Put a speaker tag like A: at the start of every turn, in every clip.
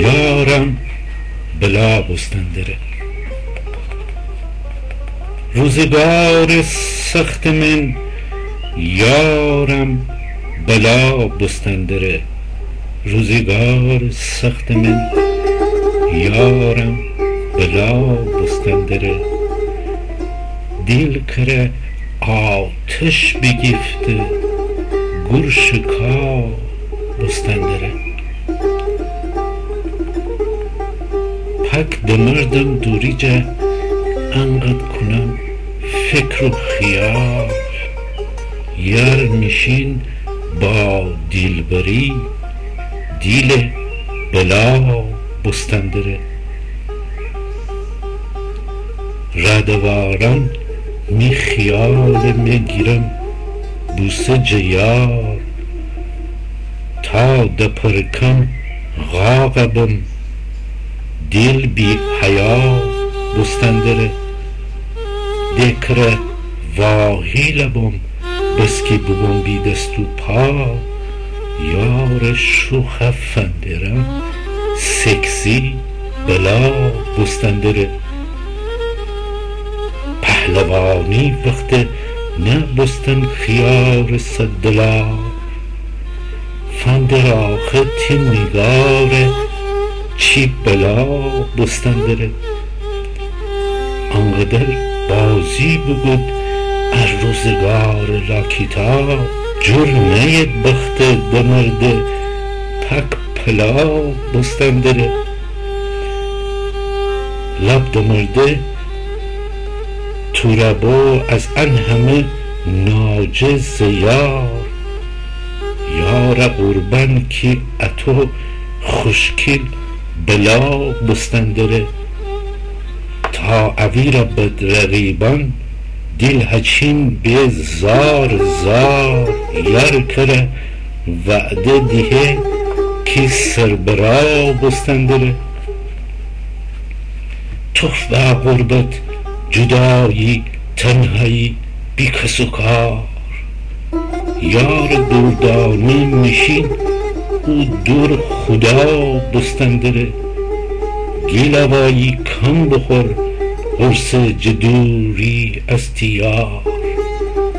A: یارم بلا بستندره. روزگار سخت من یارم بلا بستندره. روزگار سخت من یارم بلا بستندره. دل کره آتش بگifte گرشکا بستندره. پک دمردم دوریجه انقد کنم فکر و خیال. یار میشین با دلبری دیل بلا بستندره. ردواران می خیال میگیرم بوسه جیار. تا دپرکم غاقبم دل بی حیا بستندره. دکره واهی لبم بسکی ببم بی دست و پا. یار شوخ فندرم سکسی بلا بستندره. پهلوانی وقت نه بستن خیار صدلا. فندر آخه تیم نگاره چی بلا بستندره. انقدر بازی بگود از روزگار لاکیتا. جور نید بخت دمرده پک پلا بستندره. لب دمرده توربو از ان همه ناجز یار. یار قربان کی اتو خوشکیل بلا بستندره. تا اویر بد رقیبان دل هچین به زار زار. یار کره وعده دیه کی سربرا بستندره. تخفه غربت جدایی تنهایی بی کس و کار. یار دوردانی میشین او دور خدا بستندره. گیلوایی کم بخور قرص جدوری از تیار.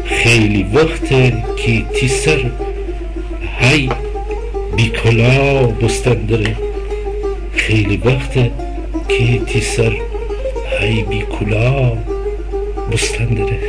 A: خیلی وقت که تی سر هی بی کلا بستندره. خیلی وقت که تی سر هی بی کلا بستندره.